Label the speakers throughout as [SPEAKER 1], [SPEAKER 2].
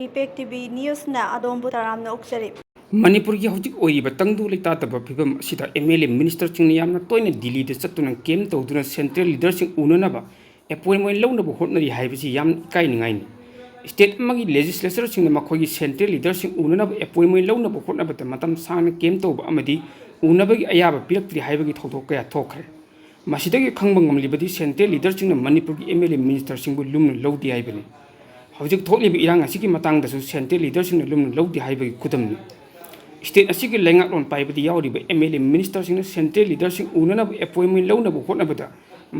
[SPEAKER 1] Impact TV News na adom butaram na uksari.
[SPEAKER 2] Manipur की हौजिक ओइबा तंगदु लेता तब फिबम असिदा एमएलए मिनिस्टर चिंग यामना तोइना दिल्ली दे चतुना केम तौदुना central leader सिंग उननबा appointment लौनबो होटनरी हाइबसी याम इकाइनिंगाइनि state अमगी legislature सिंग मखोगी central leader सिंग उननबा appointment लौनबो होटनबा मतम सांगना केम तौबा अमदी उनबगी अयाबा पिरक्त्रि हाइबगी थौदोक कया थोखरे मसिदगी खंबंग ngमलिबदी सेंट्रल लीडर सिंग मणिपुर की एमएलए मिनिस्टर सिंगबु लुमन लौदि हाइबनी हौजिक थोलिबि इरांग असिगी मतंगदसु सेंट्रल लीडर सिंग लुमन लौदि हाइबगी खुदमनि state असिगी लेंगाकलोन पाइबदी यावरिबा MLA minister सिंग central leader सिंग उननब appointment लौनब होटनबदा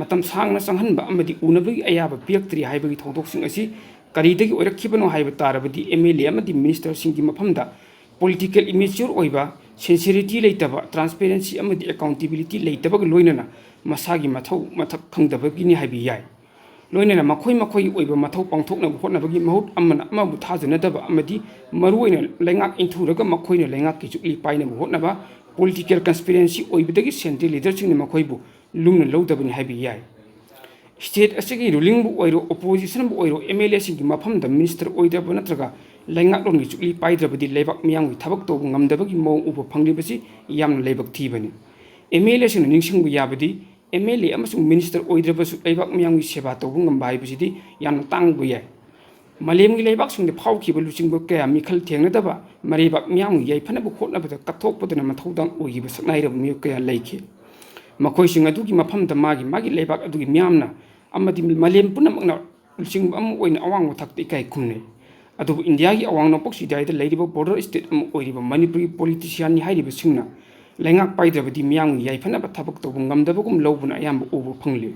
[SPEAKER 2] मतम सांगना संहनबा अमदी उनबगी अयाबा पिरक्त्रि हाइबगी थौदोकसिंग असि करीदगी ओइरखिबनो हाइबा तारबदी एमएलए अमदी मिनिस्टर सिंगी मफमदा पॉलिटिकल इमेच्योर ओइबा सिंसियरिटी लेतबा ट्रांसपेरेंसी अमदी अकाउंटेबिलिटी लेतबग लोइनना मसागी मथौ मथक खंगदबगिनि हाइबि याय लोइनना मखोइ मखोइ ओइबा मथौ पांथोकनब होटनबगी महूट अमना अमबु थाजनदबा अमदी मरुओइना लेंगाक इंथुरगा मखोइना लेंगाक की चुकली पाइनब होटनबा पॉलिटिकल कंस्पिरेंसी ओइबदगी सेंट्रल लीडर सिंग मखोइबु लुमना लौदबनि हाइबि याय स्टेट असिगी रूलिंग बु ओइरो ओपोजिशन बु ओइरो एमएलए सिंगी मफमदा मिनिस्टर ओइदब नत्रगा लेंगाकलोनगी चुकली पाइद्रबदी लेबाक मियांगि थबक तौब ngamdabagi मौं उब फंग्लिबसी यामना लेबक थीबनी एमएलए सिंग निंगसिंगबु याबदी एमएलए अमसुंग मिनिस्टर ओइद्रबसु लेबाक मियांगि सेवा तौब ngamba हाइबसिदी यामना तांगबु याय मलेमगी लेबाक सिंग फावखिबा लुचिंगबु कया मिखल थेंगनदबा मरेबाक मियांगि याइफनबु खोटनबदा कथोकपदना मथौदांग ओइगिबा सकनाइरब मिय कया लैखे मखोइसिंग अदुगी मफमदा मागी मागी लेबाक अदुगी मियामना अमदी मलेम पुनमकना लुचिंगबु अम ओइना अवांग थक्ति इकाइ खुमने अदुबु इंडिया की अवांग नोपक सिदाइदा लैरिबा बॉर्डर स्टेट अम ओइरिबा मणिपुर पॉलिटिशियन नि हाइरिबा सिंगना लेंगाक पाइद्रबदी मियांगि याइफनबा थबक तौब ngamdabagum लौबुना अयाम उबु फंगलि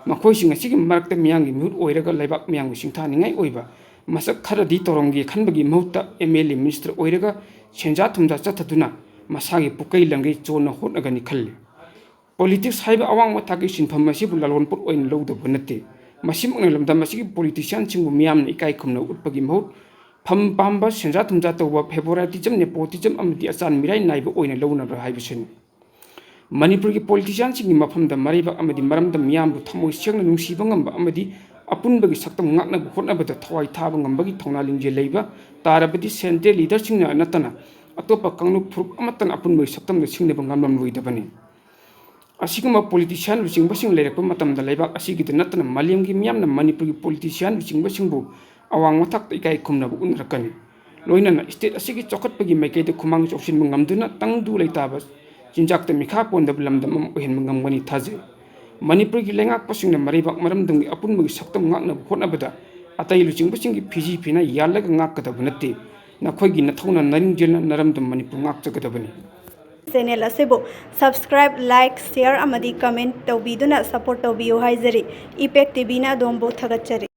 [SPEAKER 2] मखोइसिंग असिगी मरक्ता मियांगि म्यूट ओइरगा लेबाक मियांगि सिंथानिंगाइ ओइबा मसक खरदी तोरंगी खनबगी महूता एमएलए मिनिस्टर ओइरगा सेंजा थुमजा चथदुना मसागी पुकै लंगै चोना होटनगनि खल्ले पॉलिटिक्स हाइबा अवांग मथाकी सिनफम असिबु ललोनपुर ओइन लौदब नते मसिमकना लमदम असिगी पॉलिटिशियन सिंगु मियामना इकाइ खुमना उटपगी महूत फम पाम्बा सेंजा थुमजा तौबा फेवरेटिज्म नेपोटिज्म अमदी अचान मिराइ नाइबा ओइना लौनब्रा हाइबसिन मणिपुर की पॉलिटिशियन सिंगी मफमदा मरेबाक अमदी मरमदा मियामबु थमोइ सेंगना नुंसीबा ngamba अमदी अपुनबगी सक्तम ngaknaba hotnabada thawai thaba ngambagi thongna lingje leiba tarabadi central leader सिंगना नतना अतोपा कांगनु फुरुप अमतन अपुनबगी सक्तमदा सिंगनबा ngamlam luidabani असिगमा पॉलिटिशियन लुचिंगबा सिंग लेरकपा मतमदा लेबाक असिगिदा नतना मलेमगी मियामना मणिपुर की पॉलिटिशियन लुचिंगबा सिंगबु अवांग मथक्ता इकाइ खुमनबु उनरकनि लोइनना स्टेट असिगी चौखटपगी माइकैदा खुमांग चौसिनबु ngamduna tangdu leitaba चिंजाकता मिखा पोंदब लमदम ओहेनबा ngamgani थाजे मणिपुर की लेंगाक पसिंगना मरेबाक मरमदंगी अपुनबगी सक्तम ngaknaba hotnabada अतै लुचिंगबा सिंगी फिजी फिना यालगा ngakकदब नते नखोइगी नथौना नरिंगजेलना नरमदम मणिपुर ngakचगदबनि
[SPEAKER 1] चैनल असेबु सब्सक्राइब लाइक शेयर अमदी कमेंट तौबीदुना सपोर्ट तौबियो हाइजरी इपेक्ट टीवी ना दोंबो थगच्चरी।